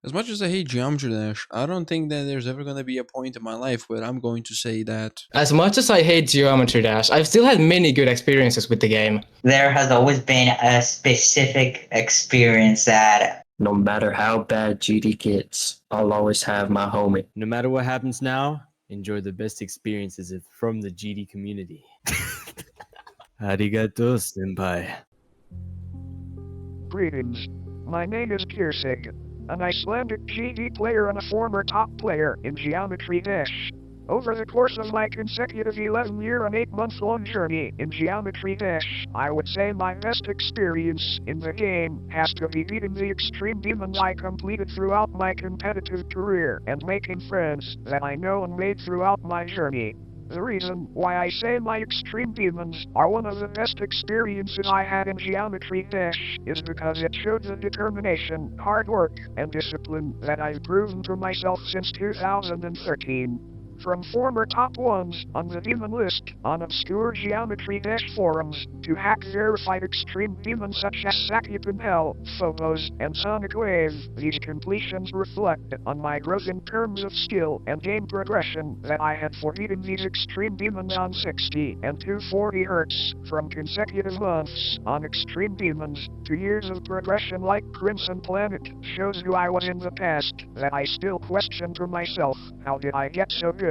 As much as I hate Geometry Dash, I don't think that there's ever going to be a point in my life where I'm going to say that. As much as I hate Geometry Dash, I've still had many good experiences with the game. There has always been a specific experience that No matter how bad GD gets, I'll always have my homie. No matter what happens now, enjoy the best experiences from the GD community. Arigato, senpai. Greetings. My name is Kirsig, an Icelandic GD player and a former top player in Geometry Dash. Over the course of my consecutive 11-year and 8-month-long journey in Geometry Dash, I would say my best experience in the game has to be beating the extreme demons I completed throughout my competitive career and making friends that I know and made throughout my journey. The reason why I say my extreme demons are one of the best experiences I had in Geometry Dash is because it showed the determination, hard work, and discipline that I've proven to myself since 2013. From former top ones on the demon list on obscure Geometry Dash forums to hack-verified extreme demons such as Sakyapin Hell, Phobos, and Sonic Wave, these completions reflect on my growth in terms of skill and game progression that I had for beating these extreme demons on 60 and 240 Hz, from consecutive months on extreme demons to years of progression like Crimson Planet shows who I was in the past that I still question to myself, how did I get so good?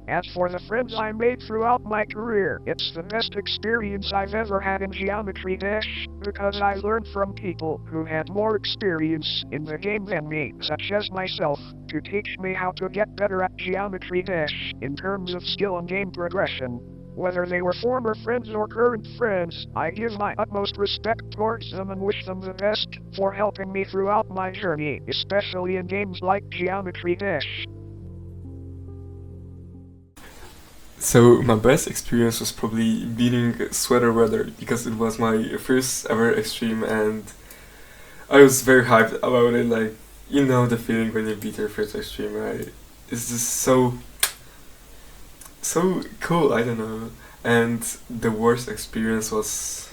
As for the friends I made throughout my career, it's the best experience I've ever had in Geometry Dash, because I learned from people who had more experience in the game than me, such as myself, to teach me how to get better at Geometry Dash in terms of skill and game progression. Whether they were former friends or current friends, I give my utmost respect towards them and wish them the best for helping me throughout my journey, especially in games like Geometry Dash. So my best experience was probably beating Sweater Weather because it was my first ever extreme and I was very hyped about it. Like, you know the feeling when you beat your first extreme, right? It's just so cool. I don't know. And the worst experience was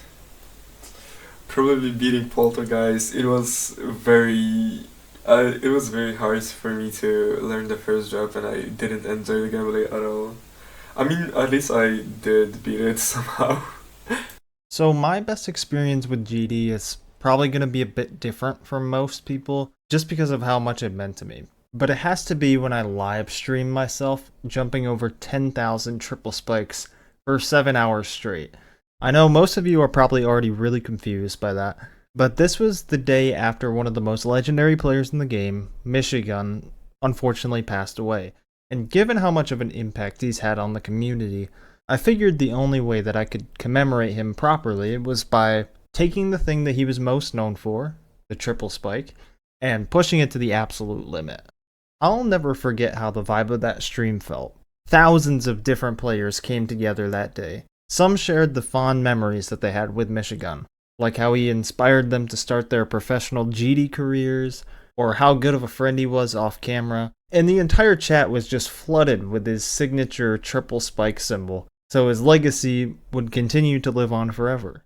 probably beating Poltergeist. It was very hard for me to learn the first drop, and I didn't enjoy the gameplay at all. I mean, at least I did beat it somehow. So my best experience with GD is probably going to be a bit different from most people, just because of how much it meant to me. But it has to be when I live stream myself jumping over 10,000 triple spikes for 7 hours straight. I know most of you are probably already really confused by that, but this was the day after one of the most legendary players in the game, Michigan, unfortunately passed away. And given how much of an impact he's had on the community, I figured the only way that I could commemorate him properly was by taking the thing that he was most known for, the triple spike, and pushing it to the absolute limit. I'll never forget how the vibe of that stream felt. Thousands of different players came together that day. Some shared the fond memories that they had with Michigan, like how he inspired them to start their professional GD careers, or how good of a friend he was off camera, and the entire chat was just flooded with his signature triple spike symbol, so his legacy would continue to live on forever.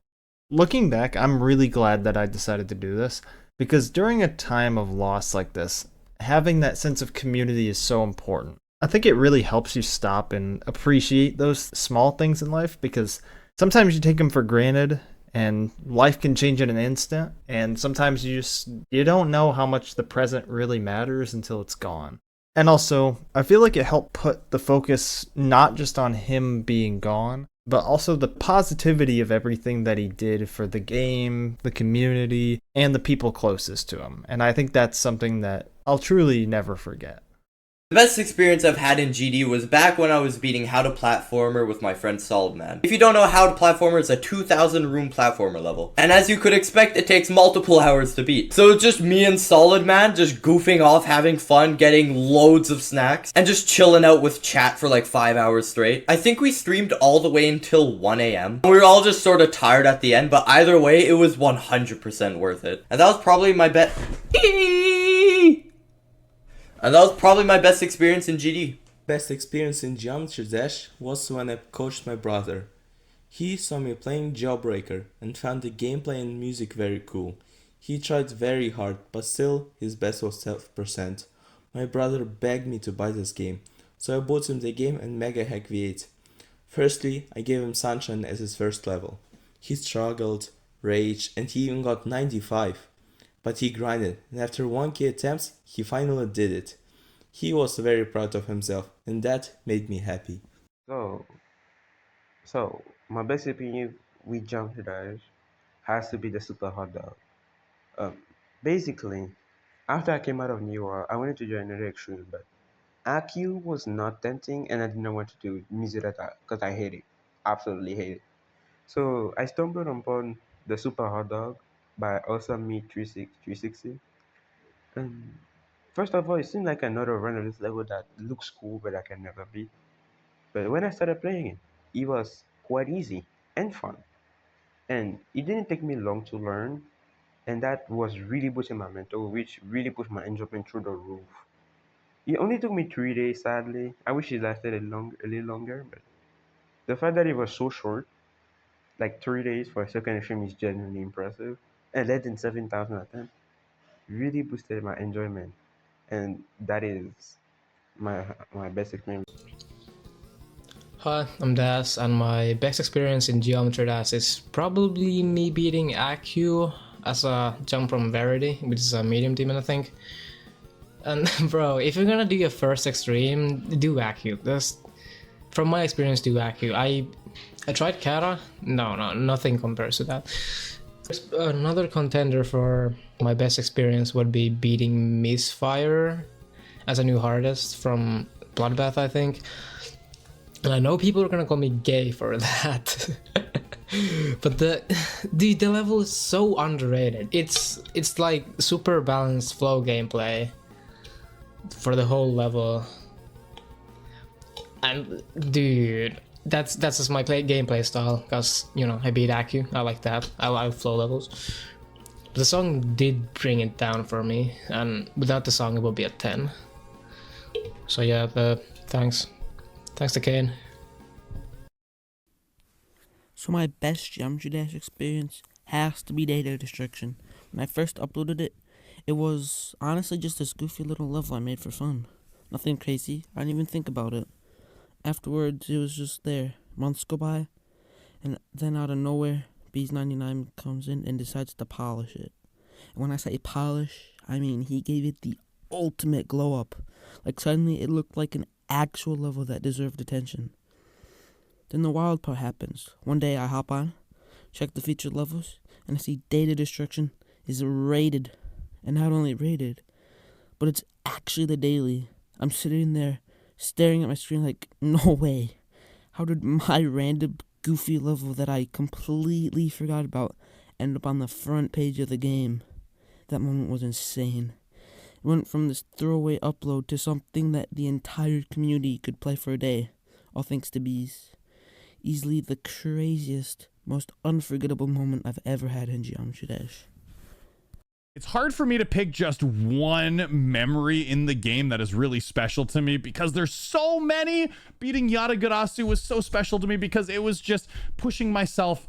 Looking back, I'm really glad that I decided to do this, because during a time of loss like this, having that sense of community is so important. I think it really helps you stop and appreciate those small things in life, because sometimes you take them for granted, and life can change in an instant, and sometimes you don't know how much the present really matters until it's gone. And also, I feel like it helped put the focus not just on him being gone, but also the positivity of everything that he did for the game, the community, and the people closest to him. And I think that's something that I'll truly never forget. The best experience I've had in GD was back when I was beating How to Platformer with my friend Solidman. If you don't know, How to Platformer is a 2,000 room platformer level. And as you could expect, it takes multiple hours to beat. So it's just me and Solidman just goofing off, having fun, getting loads of snacks, and just chilling out with chat for like 5 hours straight. I think we streamed all the way until 1 a.m. We were all just sort of tired at the end, but either way, it was 100% worth it. And that was probably my bet. And that was probably my best experience in GD. Best experience in Geometry Dash was when I coached my brother. He saw me playing Jailbreaker and found the gameplay and music very cool. He tried very hard, but still, his best was 12%. My brother begged me to buy this game, so I bought him the game and Mega Hack V8. Firstly, I gave him Sunshine as his first level. He struggled, raged, and he even got 95. But he grinded, and after 1k attempts, he finally did it. He was very proud of himself, and that made me happy. So, so my best opinion with Jump Dash has to be the super hot dog. Basically, after I came out of New York, I wanted to join another extreme, but AQ was not tempting, and I didn't want to do music because I hate it, absolutely hate it. So I stumbled upon the super hot dog by Awesome Me 360. And first of all, it seemed like another run of this level that looks cool, but I can never beat. But when I started playing it, it was quite easy and fun. And it didn't take me long to learn, and that was really boosting my mental, which really pushed my enjoyment through the roof. It only took me 3 days, sadly. I wish it lasted a little longer, but the fact that it was so short, like 3 days for a second stream, is genuinely impressive. And less than 7,000 attempts really boosted my enjoyment, and that is my best experience. Hi, I'm Das, and my best experience in Geometry Dash is probably me beating AQ as a jump from Verity, which is a medium demon, I think. And bro, if you're gonna do your first extreme, do AQ. From my experience, do AQ. I tried Kara. No, nothing compares to that. Another contender for my best experience would be beating Misfire as a new hardest from Bloodbath, I think. And I know people are gonna call me gay for that. But the level is so underrated. It's like super balanced flow gameplay for the whole level. And dude, that's just my gameplay style, because you know I beat AQ. I like that. I like flow levels. The song did bring it down for me, and without the song it would be a 10. So yeah, thanks Tekain. So my best Geometry Dash experience has to be Data Destruction. When I first uploaded it, it was honestly just this goofy little level I made for fun. Nothing crazy, I didn't even think about it. Afterwards, it was just there. Months go by, and then out of nowhere, Bees99 comes in and decides to polish it. And when I say polish, I mean he gave it the ultimate glow up. Like suddenly it looked like an actual level that deserved attention. Then the wild part happens. One day I hop on, check the featured levels, and I see Data Destruction is rated. And not only rated, but it's actually the daily. I'm sitting there staring at my screen like, no way. How did my random goofy level that I completely forgot about end up on the front page of the game? That moment was insane. It went from this throwaway upload to something that the entire community could play for a day, all thanks to Bees. Easily the craziest, most unforgettable moment I've ever had in Geometry Dash. It's hard for me to pick just one memory in the game that is really special to me, because there's so many. Beating Yatagarasu was so special to me because it was just pushing myself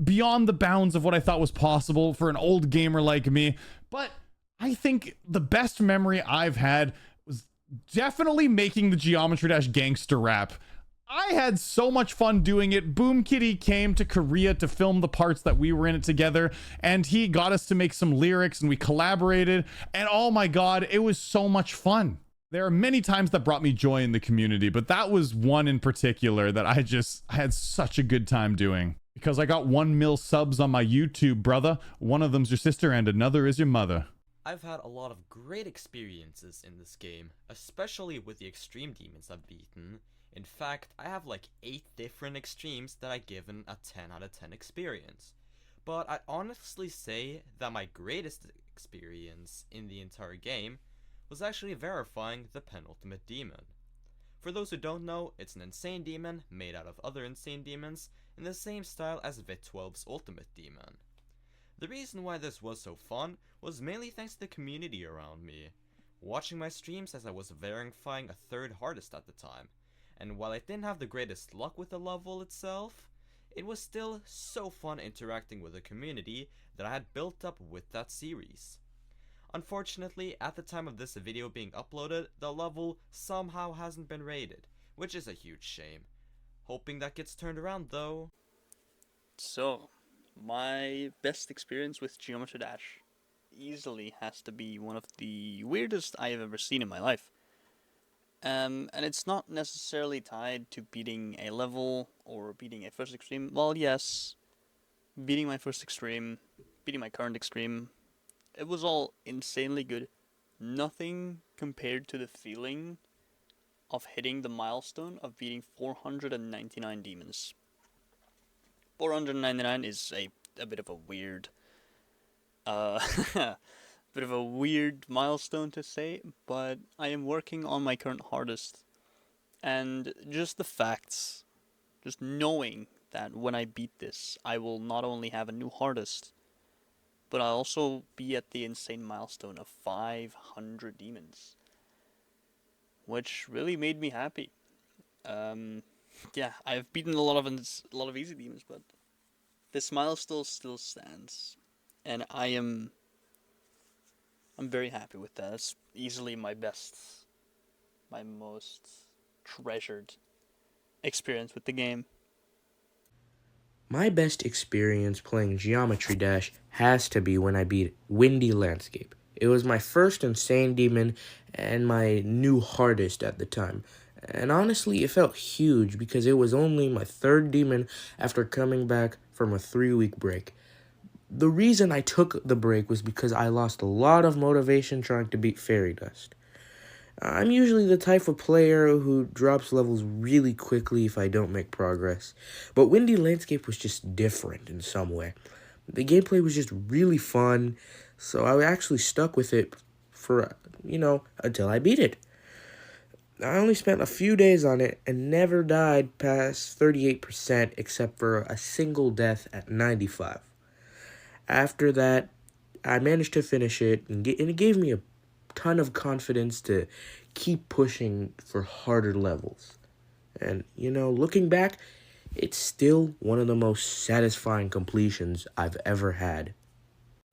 beyond the bounds of what I thought was possible for an old gamer like me. But I think the best memory I've had was definitely making the Geometry Dash gangster rap. I had so much fun doing it. Boom Kitty came to Korea to film the parts that we were in it together, and he got us to make some lyrics, and we collaborated, and oh my god, it was so much fun. There are many times that brought me joy in the community, but that was one in particular that I had such a good time doing. Because I got 1 mil subs on my YouTube, brother. One of them's your sister and another is your mother. I've had a lot of great experiences in this game, especially with the extreme demons I've beaten. In fact, I have like 8 different extremes that I've given a 10 out of 10 experience. But I'd honestly say that my greatest experience in the entire game was actually verifying the penultimate demon. For those who don't know, it's an insane demon made out of other insane demons in the same style as Vit12's ultimate demon. The reason why this was so fun was mainly thanks to the community around me, watching my streams as I was verifying a third hardest at the time. And while I didn't have the greatest luck with the level itself, it was still so fun interacting with the community that I had built up with that series. Unfortunately, at the time of this video being uploaded, the level somehow hasn't been rated, which is a huge shame. Hoping that gets turned around though. So, my best experience with Geometry Dash easily has to be one of the weirdest I have ever seen in my life. And it's not necessarily tied to beating a level or beating a first extreme. Well, yes, beating my first extreme, beating my current extreme, it was all insanely good. Nothing compared to the feeling of hitting the milestone of beating 499 demons. 499 is a bit of a weird bit of a weird milestone to say, but I am working on my current hardest, and just the facts, just knowing that when I beat this, I will not only have a new hardest, but I'll also be at the insane milestone of 500 demons, which really made me happy. Yeah, I've beaten a lot of easy demons, but this milestone still stands, and I'm very happy with that. It's easily my most treasured experience with the game. My best experience playing Geometry Dash has to be when I beat Windy Landscape. It was my first insane demon and my new hardest at the time. And honestly, it felt huge because it was only my third demon after coming back from a 3-week break. The reason I took the break was because I lost a lot of motivation trying to beat Fairy Dust. I'm usually the type of player who drops levels really quickly if I don't make progress, but Windy Landscape was just different in some way. The gameplay was just really fun, so I actually stuck with it for, until I beat it. I only spent a few days on it and never died past 38% except for a single death at 95. After that, I managed to finish it, and it gave me a ton of confidence to keep pushing for harder levels. And, looking back, it's still one of the most satisfying completions I've ever had.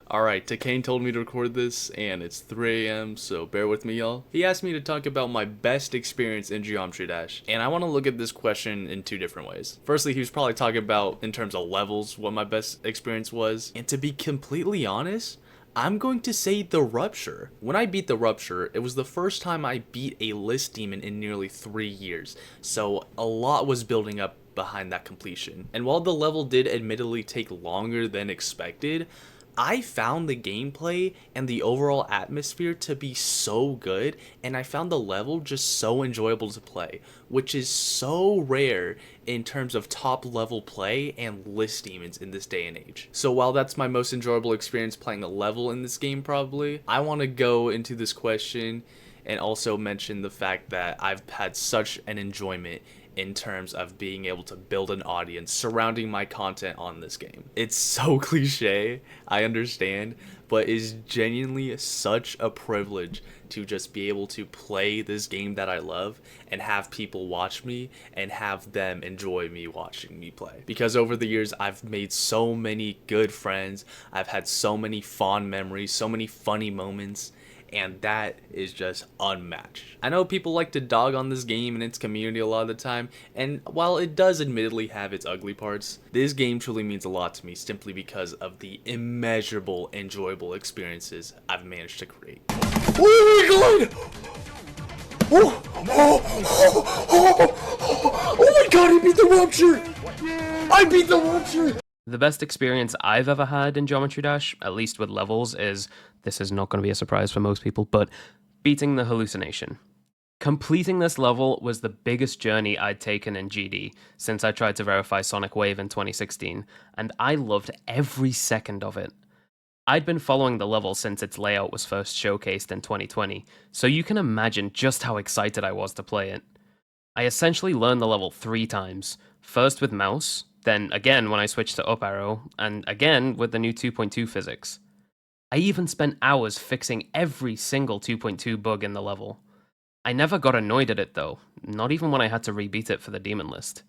Alright, Tekain told me to record this, and it's 3 a.m., so bear with me, y'all. He asked me to talk about my best experience in Geometry Dash, and I want to look at this question in two different ways. Firstly, he was probably talking about, in terms of levels, what my best experience was, and to be completely honest, I'm going to say the Rupture. When I beat the Rupture, it was the first time I beat a list demon in nearly 3 years, so a lot was building up behind that completion. And while the level did admittedly take longer than expected, I found the gameplay and the overall atmosphere to be so good, and I found the level just so enjoyable to play, which is so rare in terms of top level play and list demons in this day and age. So while that's my most enjoyable experience playing a level in this game probably, I want to go into this question and also mention the fact that I've had such an enjoyment in terms of being able to build an audience surrounding my content on this game. It's so cliche, I understand, but it's genuinely such a privilege to just be able to play this game that I love and have people watch me and have them enjoy me watching me play. Because over the years, I've made so many good friends, I've had so many fond memories, so many funny moments, and that is just unmatched. I know people like to dog on this game and its community a lot of the time, and while it does admittedly have its ugly parts, this game truly means a lot to me simply because of the immeasurable enjoyable experiences I've managed to create. Oh my god! Oh my god, I beat the Rupture! I beat the Rupture! The best experience I've ever had in Geometry Dash, at least with levels, is, this is not going to be a surprise for most people, but beating the hallucination. Completing this level was the biggest journey I'd taken in GD since I tried to verify Sonic Wave in 2016, and I loved every second of it. I'd been following the level since its layout was first showcased in 2020, so you can imagine just how excited I was to play it. I essentially learned the level 3 times, first with mouse, then again when I switched to up arrow, and again with the new 2.2 physics. I even spent hours fixing every single 2.2 bug in the level. I never got annoyed at it though, not even when I had to rebeat it for the demon list.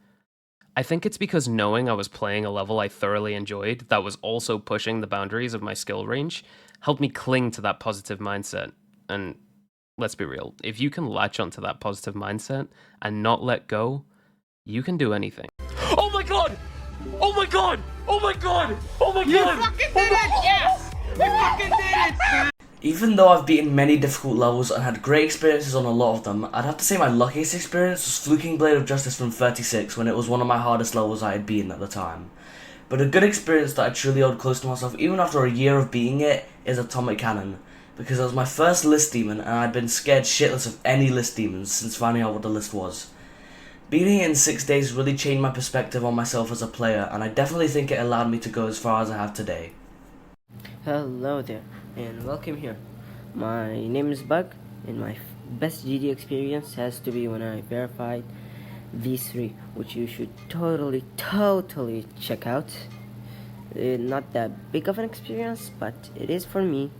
I think it's because knowing I was playing a level I thoroughly enjoyed that was also pushing the boundaries of my skill range helped me cling to that positive mindset. And let's be real, if you can latch onto that positive mindset and not let go, you can do anything. Oh my god! Oh my god! Oh my god! Oh my god! You fucking did it! Yes! You fucking did it! Even though I've beaten many difficult levels and had great experiences on a lot of them, I'd have to say my luckiest experience was fluking Blade of Justice from 36 when it was one of my hardest levels I had beaten at the time. But a good experience that I truly hold close to myself even after a year of beating it is Atomic Cannon, because it was my first list demon and I'd been scared shitless of any list demons since finding out what the list was. Beating it in 6 days really changed my perspective on myself as a player, and I definitely think it allowed me to go as far as I have today. Hello there, and welcome here. My name is Bug, and my best GD experience has to be when I verified V3, which you should totally check out. Not that big of an experience, but it is for me.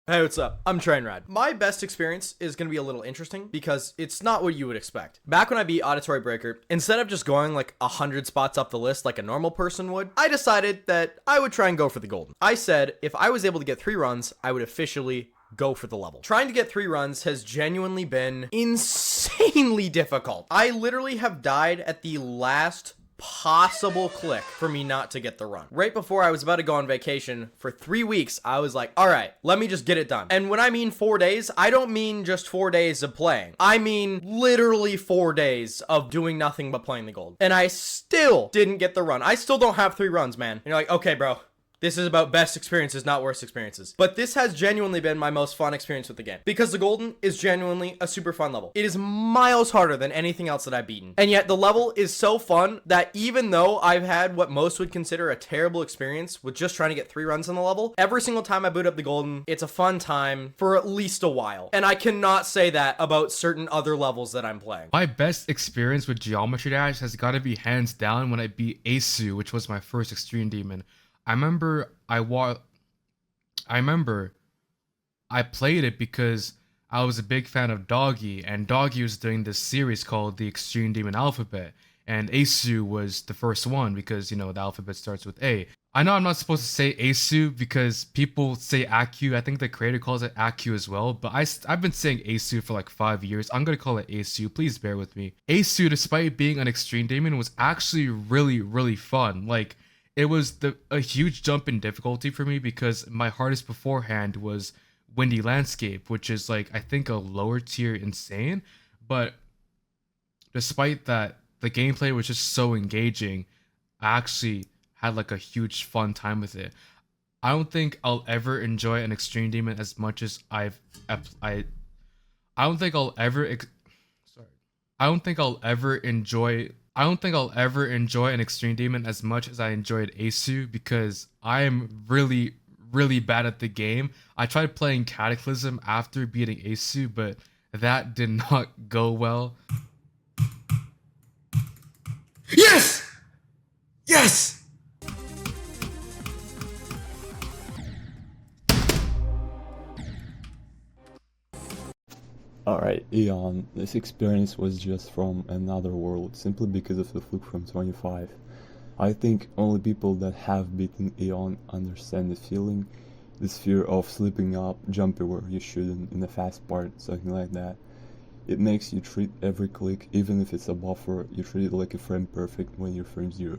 Hey, what's up? I'm Trainrad. My best experience is going to be a little interesting because it's not what you would expect. Back when I beat Auditory Breaker, instead of just going like 100 spots up the list like a normal person would, I decided that I would try and go for the golden. I said if I was able to get 3 runs, I would officially go for the level. Trying to get 3 runs has genuinely been insanely difficult. I literally have died at the last possible click for me not to get the run. Right before I was about to go on vacation for 3 weeks, I was like, all right, let me just get it done. And when I mean 4 days, I don't mean just 4 days of playing. I mean literally 4 days of doing nothing but playing the gold. And I still didn't get the run. I still don't have 3 runs, man. And you're like, okay, bro. This is about best experiences, not worst experiences. But this has genuinely been my most fun experience with the game, because the golden is genuinely a super fun level. It is miles harder than anything else that I've beaten. And yet the level is so fun that even though I've had what most would consider a terrible experience with just trying to get 3 runs on the level, every single time I boot up the golden, it's a fun time for at least a while. And I cannot say that about certain other levels that I'm playing. My best experience with Geometry Dash has got to be hands down when I beat Asu, which was my first Extreme Demon. I remember I played it because I was a big fan of Doggy, and Doggy was doing this series called the Extreme Demon Alphabet, and Asu was the first one because, you know, the alphabet starts with A. I know I'm not supposed to say Asu because people say Aku. I think the creator calls it Aku as well, but I've been saying Asu for like 5 years. I'm gonna call it Asu. Please bear with me. Asu, despite being an Extreme Demon, was actually really fun. Like, it was a huge jump in difficulty for me because my hardest beforehand was Windy Landscape, which is like, I think, a lower tier Insane. But despite that, the gameplay was just so engaging. I actually had like a huge fun time with it. I don't think I'll ever enjoy an Extreme Demon as much as I don't think I'll ever an Extreme Demon as much as I enjoyed Asu because I am really bad at the game. I tried playing Cataclysm after beating Asu, but that did not go well. Yes! Yes! Alright, Eon, this experience was just from another world, simply because of the Fluke from 25. I think only people that have beaten Eon understand the feeling, this fear of slipping up, jumping where you shouldn't in a fast part, something like that. It makes you treat every click, even if it's a buffer, you treat it like a frame perfect when you're frame 0.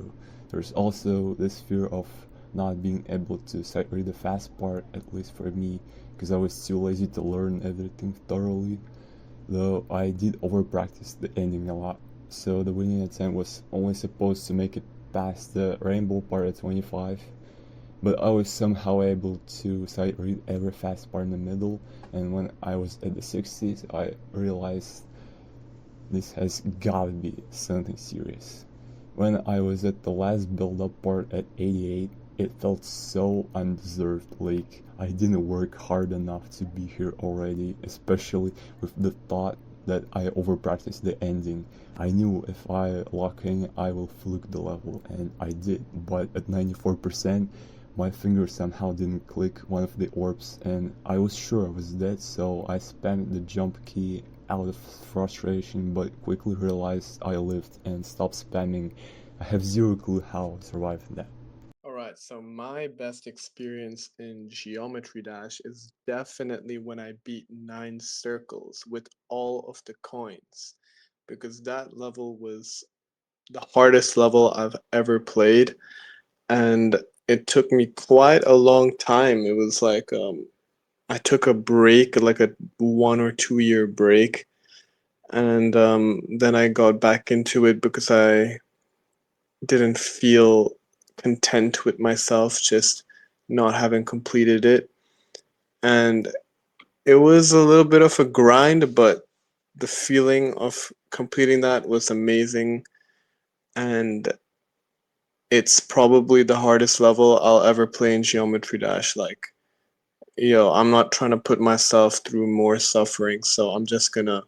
There's also this fear of not being able to sight read the fast part, at least for me, because I was too lazy to learn everything thoroughly. Though I did over practice the ending a lot, so the winning attempt was only supposed to make it past the rainbow part at 25, but I was somehow able to sight read every fast part in the middle, and when I was at the 60s I realized this has gotta be something serious. When I was at the last build up part at 88, it felt so undeserved, like I didn't work hard enough to be here already, especially with the thought that I over practiced the ending. I knew if I lock in I will fluke the level, and I did, but at 94% my finger somehow didn't click one of the orbs and I was sure I was dead, so I spammed the jump key out of frustration, but quickly realized I lived and stopped spamming. I have zero clue how I survived that. Alright, so my best experience in Geometry Dash is definitely when I beat 9 circles with all of the coins, because that level was the hardest level I've ever played, and it took me quite a long time. It was like I took a break, like a 1 or 2 year break, and then I got back into it because I didn't feel content with myself just not having completed it. And it was a little bit of a grind, but the feeling of completing that was amazing. And it's probably the hardest level I'll ever play in Geometry Dash. Like, I'm not trying to put myself through more suffering, so I'm just gonna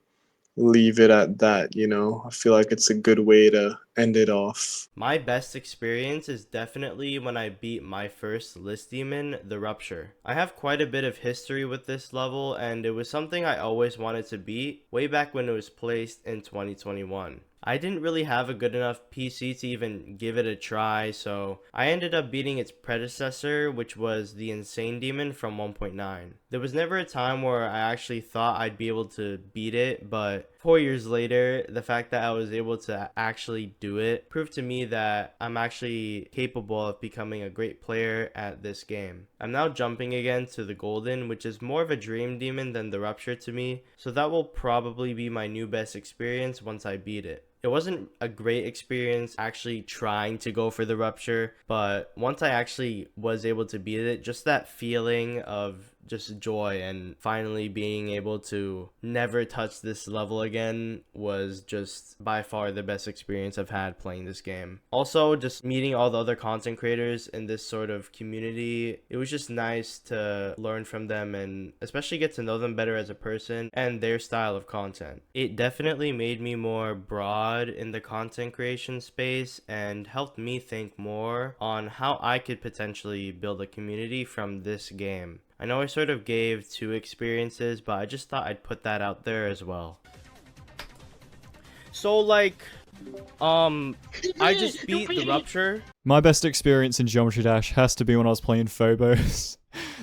leave it at that. I feel like it's a good way to end it off. My best experience is definitely when I beat my first list demon, the Rupture. I have quite a bit of history with this level, and it was something I always wanted to beat way back when it was placed in 2021. I didn't really have a good enough PC to even give it a try, so I ended up beating its predecessor, which was the Insane Demon from 1.9. There was never a time where I actually thought I'd be able to beat it, but 4 years later, the fact that I was able to actually do it proved to me that I'm actually capable of becoming a great player at this game. I'm now jumping again to the Golden, which is more of a dream demon than the Rupture to me, so that will probably be my new best experience once I beat it. It wasn't a great experience actually trying to go for the Rupture, but once I actually was able to beat it, just that feeling of just joy and finally being able to never touch this level again was just by far the best experience I've had playing this game. Also, just meeting all the other content creators in this sort of community, it was just nice to learn from them and especially get to know them better as a person and their style of content. It definitely made me more broad in the content creation space and helped me think more on how I could potentially build a community from this game. I know I sort of gave 2 experiences, but I just thought I'd put that out there as well. So like, I just beat the Rupture. My best experience in Geometry Dash has to be when I was playing Phobos.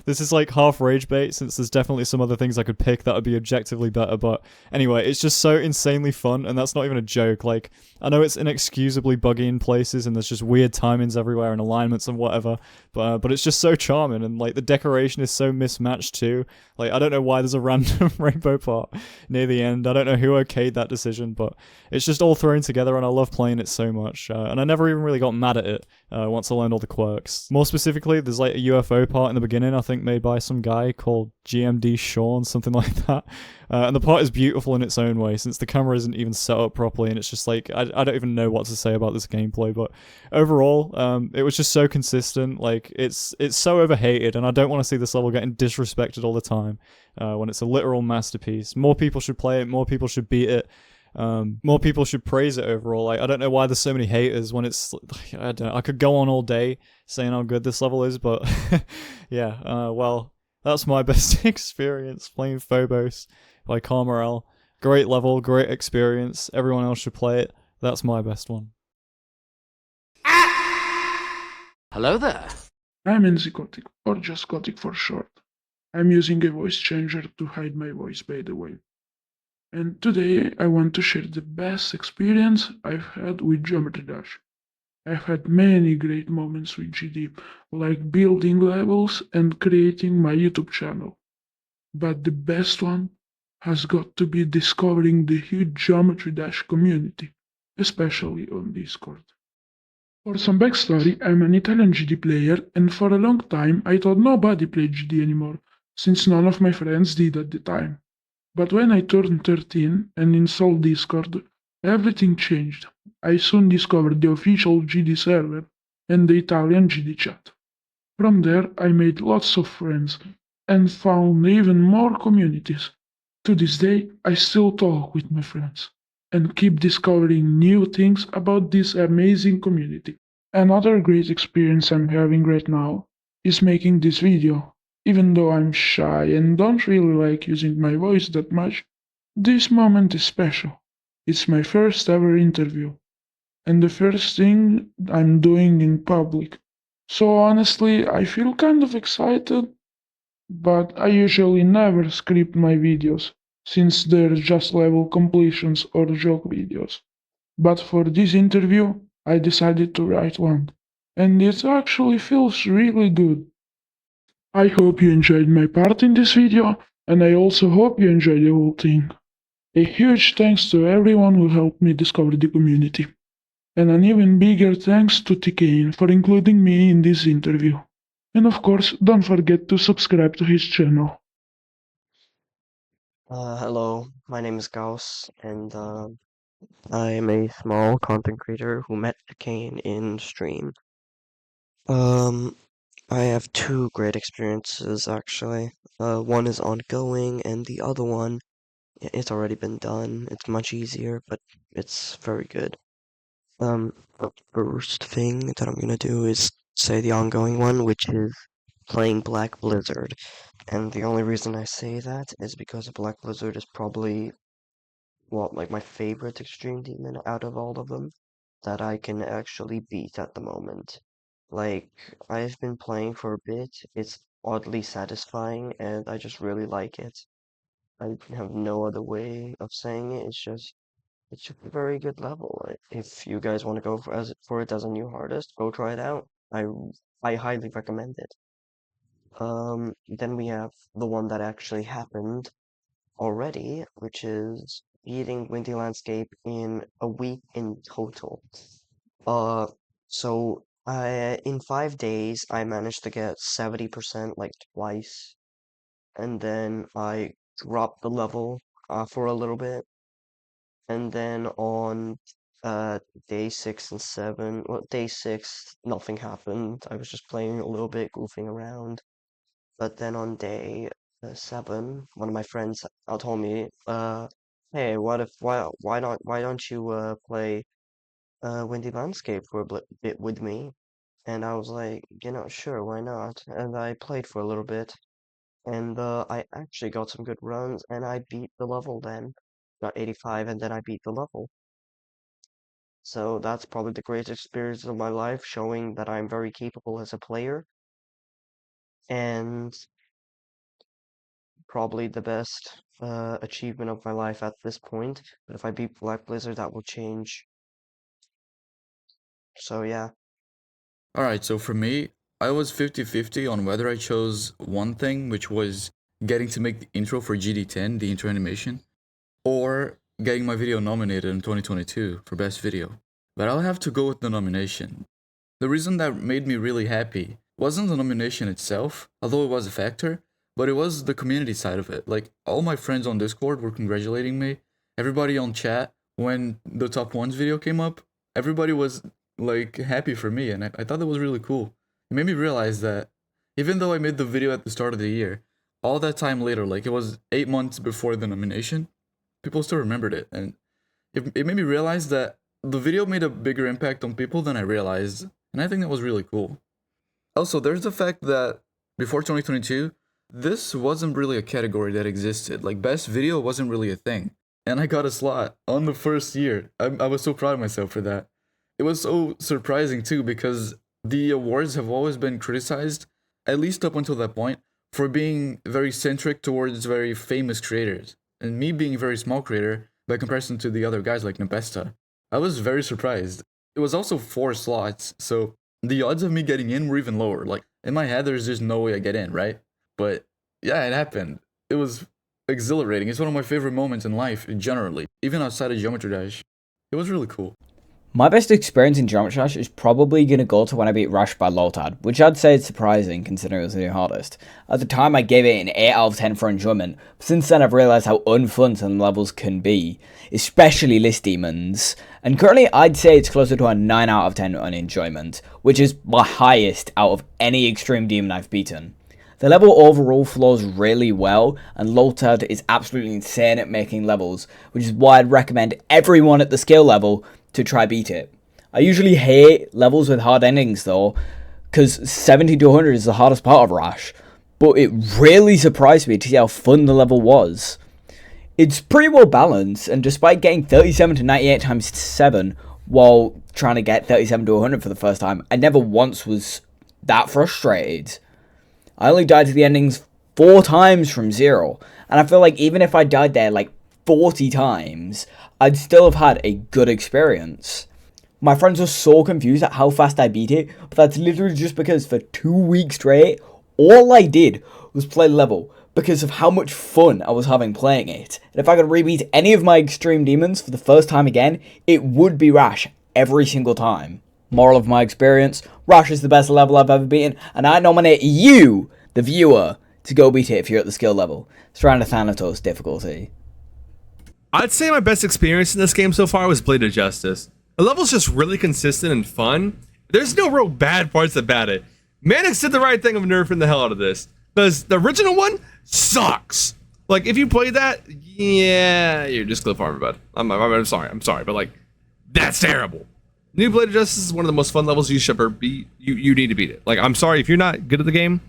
This is like half rage bait, since there's definitely some other things I could pick that would be objectively better, but anyway, it's just so insanely fun, and that's not even a joke. Like, I know it's inexcusably buggy in places, and there's just weird timings everywhere and alignments and whatever, but it's just so charming, and like the decoration is so mismatched too. Like, I don't know why there's a random rainbow part near the end. I don't know who okayed that decision, but it's just all thrown together, and I love playing it so much, and I never even really got mad at it once I learned all the quirks. More specifically, there's like a UFO part in the beginning, I think made by some guy called GMD Sean, something like that. And the part is beautiful in its own way, since the camera isn't even set up properly, and it's just like, I don't even know what to say about this gameplay, but overall, it was just so consistent. Like, it's so overhated, and I don't want to see this level getting disrespected all the time, when it's a literal masterpiece. More people should play it, more people should beat it. More people should praise it overall. Like, I don't know why there's so many haters when it's, I could go on all day saying how good this level is, but yeah, well, that's my best experience playing Phobos by Carmarel. Great level, great experience. Everyone else should play it. That's my best one. Hello there. I'm Enzycotic, or just Gothic for short. I'm using a voice changer to hide my voice, by the way. And today I want to share the best experience I've had with Geometry Dash. I've had many great moments with GD, like building levels and creating my YouTube channel. But the best one has got to be discovering the huge Geometry Dash community, especially on Discord. For some backstory, I'm an Italian GD player, and for a long time I thought nobody played GD anymore, since none of my friends did at the time. But when I turned 13 and installed Discord, everything changed. I soon discovered the official GD server and the Italian GD chat. From there, I made lots of friends and found even more communities. To this day, I still talk with my friends and keep discovering new things about this amazing community. Another great experience I'm having right now is making this video. Even though I'm shy and don't really like using my voice that much, This moment is special. It's my first ever interview, and the first thing I'm doing in public. So honestly, I feel kind of excited, but I usually never script my videos, since they're just level completions or joke videos. But for this interview, I decided to write one, and it actually feels really good. I hope you enjoyed my part in this video, and I also hope you enjoyed the whole thing. A huge thanks to everyone who helped me discover the community. And an even bigger thanks to Tekain for including me in this interview. And of course, don't forget to subscribe to his channel. Hello, my name is Gauss, and I am a small content creator who met Tekain in stream. I have two great experiences actually. One is ongoing, and the other one, it's already been done. It's much easier, but it's very good. The first thing that I'm gonna do is say the ongoing one, which is playing Black Blizzard. And the only reason I say that is because Black Blizzard is probably like my favorite extreme demon out of all of them that I can actually beat at the moment. Like, I've been playing for a bit, it's oddly satisfying, and I just really like it. I have no other way of saying it, it's just a very good level. If you guys want to go for it as a new hardest, go try it out. I highly recommend it. Then we have the one that actually happened already, which is beating Windy Landscape in a week in total. So in 5 days I managed to get 70% like twice, and then I dropped the level for a little bit, and then on day 6 and 7, well, day 6 nothing happened. I was just playing a little bit, goofing around. But then on day 7, one of my friends told me, hey, why don't you play Windy Landscape for a bit with me? And I was like, sure, why not? And I played for a little bit, and I actually got some good runs, and I beat the level then. Got 85, and then I beat the level. So that's probably the greatest experience of my life, showing that I'm very capable as a player. And probably the best achievement of my life at this point. But if I beat Black Blizzard, that will change. So yeah. Alright, so for me, I was 50-50 on whether I chose one thing, which was getting to make the intro for GD10, the intro animation, or getting my video nominated in 2022 for Best Video. But I'll have to go with the nomination. The reason that made me really happy wasn't the nomination itself, although it was a factor, but it was the community side of it. Like, all my friends on Discord were congratulating me. Everybody on chat, when the top ones video came up, everybody was like happy for me, and I thought that was really cool. It made me realize that even though I made the video at the start of the year, all that time later, like it was 8 months before the nomination, people still remembered it, and it made me realize that the video made a bigger impact on people than I realized, and I think that was really cool. Also, there's the fact that before 2022, this wasn't really a category that existed. Like, best video wasn't really a thing, and I got a slot on the first year. I was so proud of myself for that. It was so surprising too, because the awards have always been criticized, at least up until that point, for being very centric towards very famous creators. And me being a very small creator, by comparison to the other guys like Nebesta, I was very surprised. It was also 4 slots, so the odds of me getting in were even lower. Like, in my head, there's just no way I get in, right? But yeah, it happened. It was exhilarating. It's one of my favorite moments in life, generally, even outside of Geometry Dash. It was really cool. My best experience in Geometry Dash is probably going to go to when I beat Rush by Lotad, which I'd say is surprising considering it was the hardest. At the time I gave it an 8 out of 10 for enjoyment, but since then I've realised how unfun some levels can be, especially list demons, and currently I'd say it's closer to a 9 out of 10 on enjoyment, which is my highest out of any extreme demon I've beaten. The level overall flows really well, and Lotad is absolutely insane at making levels, which is why I'd recommend everyone at the skill level to try beat it. I usually hate levels with hard endings though, because 70 to 100 is the hardest part of Rash, but it really surprised me to see how fun the level was. It's pretty well balanced, and despite getting 37 to 98 times 7 while trying to get 37 to 100 for the first time, I never once was that frustrated. I only died to the endings 4 times from 0, and I feel like even if I died there like 40 times, I'd still have had a good experience. My friends were so confused at how fast I beat it, but that's literally just because for 2 weeks straight, all I did was play the level because of how much fun I was having playing it. And if I could rebeat any of my extreme demons for the first time again, it would be Rash every single time. Moral of my experience, Rash is the best level I've ever beaten, and I nominate you, the viewer, to go beat it if you're at the skill level. Strand of Thanatos difficulty. I'd say my best experience in this game so far was Blade of Justice. The level's just really consistent and fun. There's no real bad parts about it. Manix did the right thing of nerfing the hell out of this, because the original one sucks. Like, if you play that, yeah, you're just Cliff Farmer, bud. I'm sorry, but like, that's terrible. New Blade of Justice is one of the most fun levels you should ever beat. You need to beat it. Like, I'm sorry, if you're not good at the game,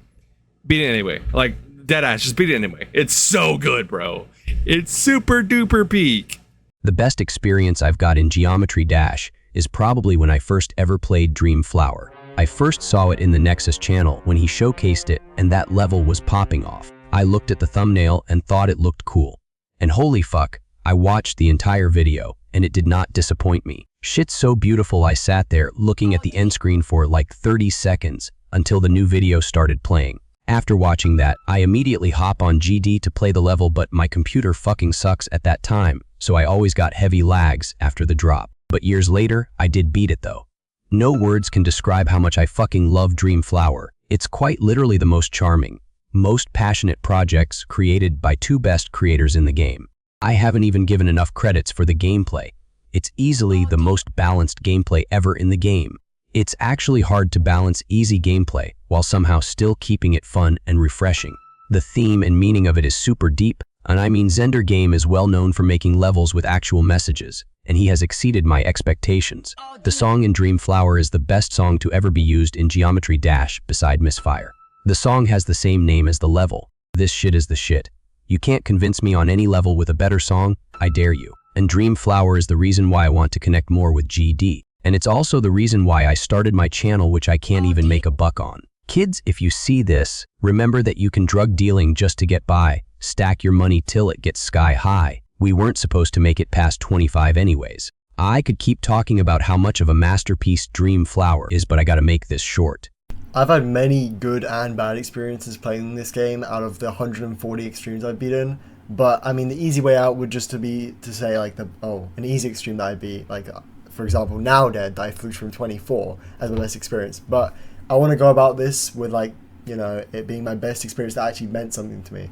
beat it anyway. Like, deadass, just beat it anyway. It's so good, bro. It's super duper peak. The best experience I've got in Geometry Dash is probably when I first ever played Dream Flower. I first saw it in the Nexus channel when he showcased it, and that level was popping off. I looked at the thumbnail and thought it looked cool. And holy fuck, I watched the entire video, and it did not disappoint me. Shit's so beautiful I sat there looking at the end screen for like 30 seconds until the new video started playing. After watching that, I immediately hop on GD to play the level, but my computer fucking sucks at that time, so I always got heavy lags after the drop. But years later, I did beat it though. No words can describe how much I fucking love Dream Flower. It's quite literally the most charming, most passionate projects created by 2 best creators in the game. I haven't even given enough credits for the gameplay. It's easily the most balanced gameplay ever in the game. It's actually hard to balance easy gameplay while somehow still keeping it fun and refreshing. The theme and meaning of it is super deep, and I mean Zender Game is well known for making levels with actual messages, and he has exceeded my expectations. The song in Dream Flower is the best song to ever be used in Geometry Dash beside Misfire. The song has the same name as the level. This shit is the shit. You can't convince me on any level with a better song, I dare you. And Dream Flower is the reason why I want to connect more with GD. And it's also the reason why I started my channel, which I can't even make a buck on. Kids, if you see this, remember that you can drug dealing just to get by. Stack your money till it gets sky high. We weren't supposed to make it past 25 anyways. I could keep talking about how much of a masterpiece Dream Flower is, but I gotta make this short. I've had many good and bad experiences playing this game out of the 140 extremes I've beaten. But I mean, the easy way out would just be to say like an easy extreme that I beat, like for example, Now Dead that I flew from 24 as my best experience. But I want to go about this with like, you know, it being my best experience that actually meant something to me.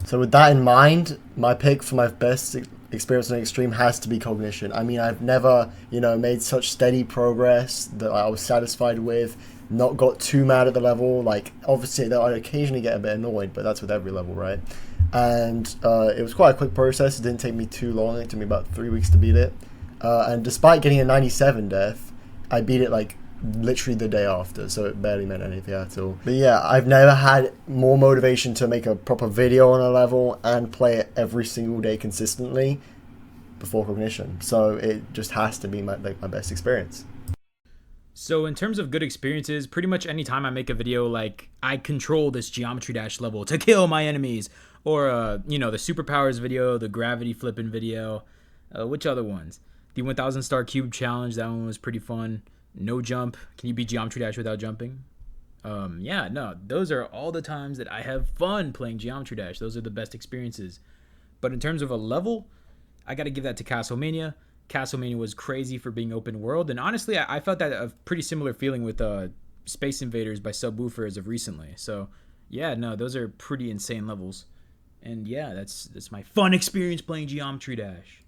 So with that in mind, my pick for my best experience on extreme has to be Cognition. I mean, I've never, you know, made such steady progress that I was satisfied with, not got too mad at the level. Like, obviously, I'd occasionally get a bit annoyed, but that's with every level, right? And it was quite a quick process. It didn't take me too long. It took me about 3 weeks to beat it. And despite getting a 97 death, I beat it like literally the day after, so it barely meant anything at all. But yeah, I've never had more motivation to make a proper video on a level and play it every single day consistently before Cognition. So it just has to be my best experience. So in terms of good experiences, pretty much any time I make a video like I control this Geometry Dash level to kill my enemies, or you know, the superpowers video, the gravity flipping video, which other ones? The 1000 star cube challenge, that one was pretty fun. No jump, can you beat Geometry Dash without jumping? Yeah, no, those are all the times that I have fun playing Geometry Dash. Those are the best experiences. But in terms of a level, I gotta give that to Castlemania. Castlemania was crazy for being open world, and honestly, I felt that a pretty similar feeling with Space Invaders by Subwoofer as of recently. So yeah, no, those are pretty insane levels. And yeah, that's my fun experience playing Geometry Dash.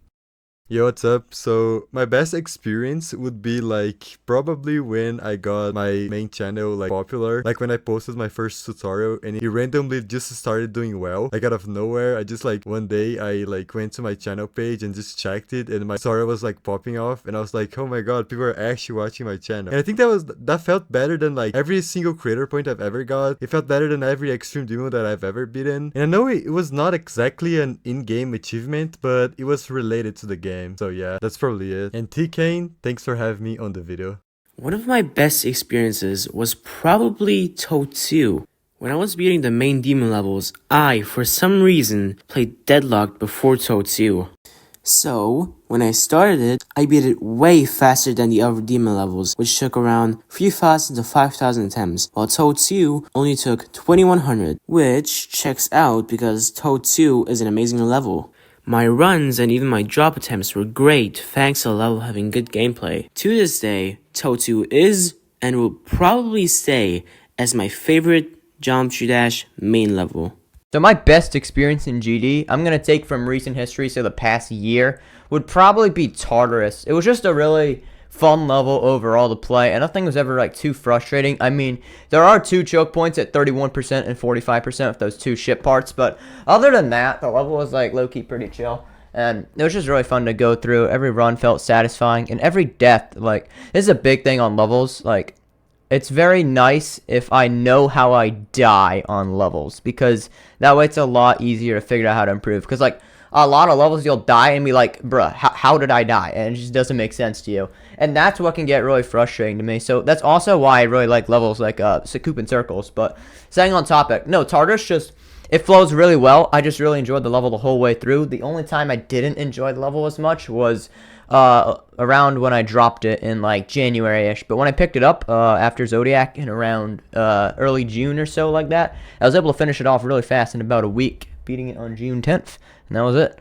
Yo, what's up? So my best experience would be like probably when I got my main channel like popular, like when I posted my first tutorial and it randomly just started doing well, like out of nowhere. I just like one day I like went to my channel page and just checked it and my tutorial was like popping off and I was like, oh my god, people are actually watching my channel. And I think that felt better than like every single creator point I've ever got. It felt better than every extreme demo that I've ever beaten. And I know it was not exactly an in-game achievement, but it was related to the game. So yeah, that's probably it. And Tekain, thanks for having me on the video. One of my best experiences was probably Toad 2. When I was beating the main demon levels, I, for some reason, played Deadlocked before Toad 2. So, when I started it, I beat it way faster than the other demon levels, which took around 3,000 to 5,000 attempts, while Toad 2 only took 2,100, which checks out because Toad 2 is an amazing level. My runs and even my drop attempts were great thanks to the level having good gameplay. To this day, Toad 2 is and will probably stay as my favorite Geometry Dash main level. So my best experience in GD, I'm going to take from recent history, so the past year, would probably be Tartarus. It was just a really fun level overall to play, and nothing was ever like too frustrating. I mean, there are 2 choke points at 31% and 45% with those 2 ship parts, but other than that, the level was like low-key pretty chill. And it was just really fun to go through. Every run felt satisfying, and every death, like, this is a big thing on levels, like, it's very nice if I know how I die on levels, because that way it's a lot easier to figure out how to improve. Because, like, a lot of levels you'll die and be like, bruh, how did I die? And it just doesn't make sense to you. And that's what can get really frustrating to me. So that's also why I really like levels like Coop and Circles. But staying on topic, no, Tartarus just, it flows really well. I just really enjoyed the level the whole way through. The only time I didn't enjoy the level as much was around when I dropped it in like January-ish. But when I picked it up after Zodiac in around early June or so like that, I was able to finish it off really fast in about a week, beating it on June 10th. And that was it.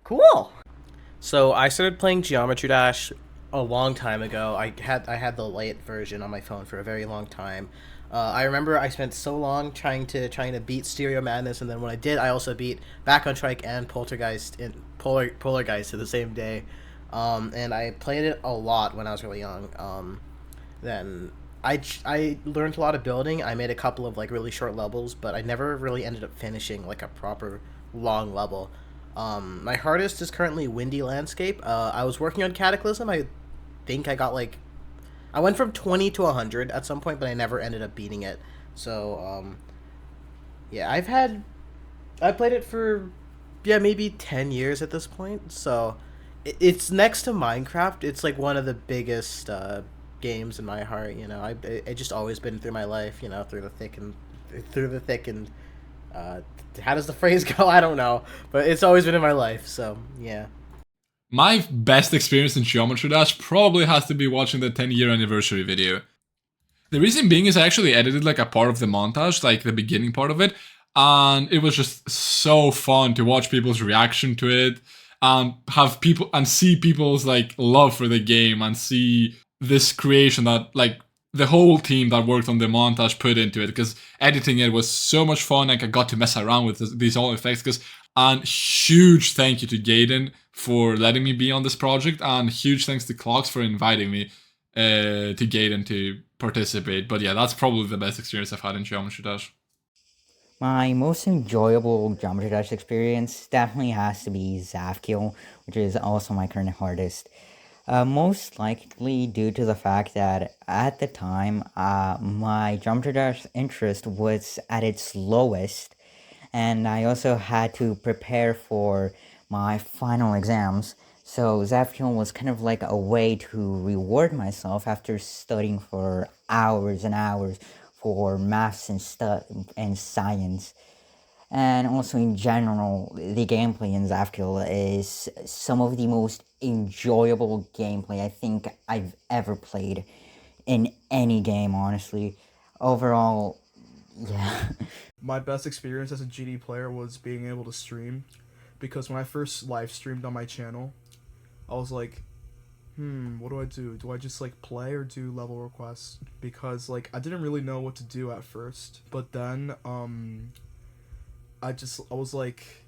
Cool. So I started playing Geometry Dash a long time ago. I had the light version on my phone for a very long time. I remember I spent so long trying to beat Stereo Madness, and then when I did, I also beat Back on Trike and Poltergeist in Polargeist the same day. And I played it a lot when I was really young. Then I learned a lot of building. I made a couple of like really short levels, but I never really ended up finishing like a proper long level. My hardest is currently Windy Landscape. I was working on Cataclysm. I think I got like, I went from 20 to 100 at some point, but I never ended up beating it. So, yeah, I played it for, yeah, maybe 10 years at this point. So, it's next to Minecraft. It's like one of the biggest games in my heart. You know, I just always been through my life. You know, through the thick and how does the phrase go? I don't know, but it's always been in my life. So yeah. My best experience in Geometry Dash probably has to be watching the 10-year anniversary video. The reason being is I actually edited like a part of the montage, like the beginning part of it, and it was just so fun to watch people's reaction to it and have people and see people's like love for the game and see this creation that like the whole team that worked on the montage put into it, because editing it was so much fun. Like I got to mess around with these all effects. And huge thank you to Gaiden for letting me be on this project, and huge thanks to Clocks for inviting me to Gaiden to participate. But yeah, that's probably the best experience I've had in Geometry Dash. My most enjoyable Geometry Dash experience definitely has to be Zafkiel, which is also my current hardest. Most likely due to the fact that at the time, my Geometry Dash interest was at its lowest, and I also had to prepare for my final exams. So Zafkiel was kind of like a way to reward myself after studying for hours and hours for maths and science. And also in general, the gameplay in Zafkiel is some of the most enjoyable gameplay I think I've ever played in any game, honestly. Overall, yeah. My best experience as a GD player was being able to stream, because when I first live streamed on my channel, I was like, what do I do? Do I just like play or do level requests? Because like I didn't really know what to do at first, but then I was like,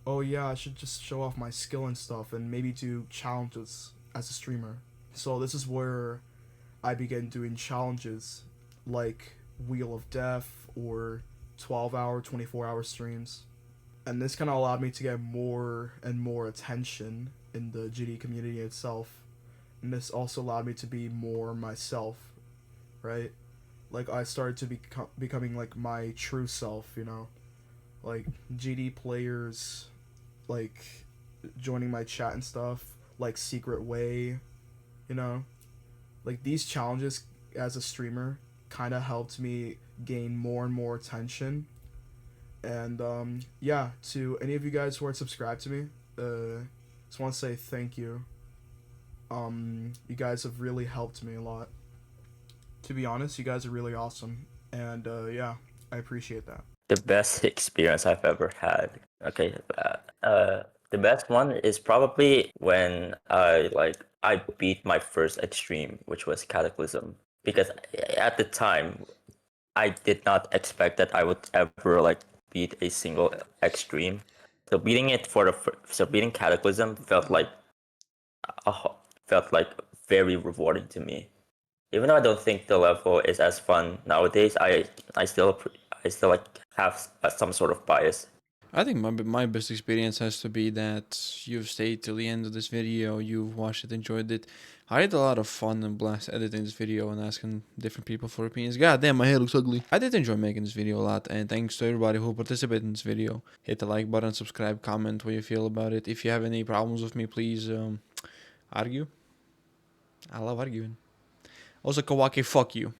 oh yeah, I should just show off my skill and stuff and maybe do challenges as a streamer. So this is where I began doing challenges like Wheel of Death or 12-hour, 24-hour streams. And this kind of allowed me to get more and more attention in the GD community itself. And this also allowed me to be more myself, right? Like I started to becoming like my true self, you know? Like GD players like joining my chat and stuff, like Secret Way, you know? Like these challenges as a streamer kind of helped me gain more and more attention. And yeah, to any of you guys who are subscribed to me, just want to say thank you. You guys have really helped me a lot. To be honest, you guys are really awesome, and yeah, I appreciate that. The best experience I've ever had. Okay, the best one is probably when I beat my first extreme, which was Cataclysm, because at the time I did not expect that I would ever like beat a single extreme. So beating it so beating Cataclysm felt like very rewarding to me. Even though I don't think the level is as fun nowadays, I still like have some sort of bias. I think my best experience has to be that you've stayed till the end of this video, you've watched it, enjoyed it. I had a lot of fun and blast editing this video and asking different people for opinions. God damn, my hair looks ugly. I did enjoy making this video a lot, and thanks to everybody who participated in this video. Hit the like button, subscribe, comment what you feel about it. If you have any problems with me, please argue. I love arguing. Also, Kawaki, fuck you.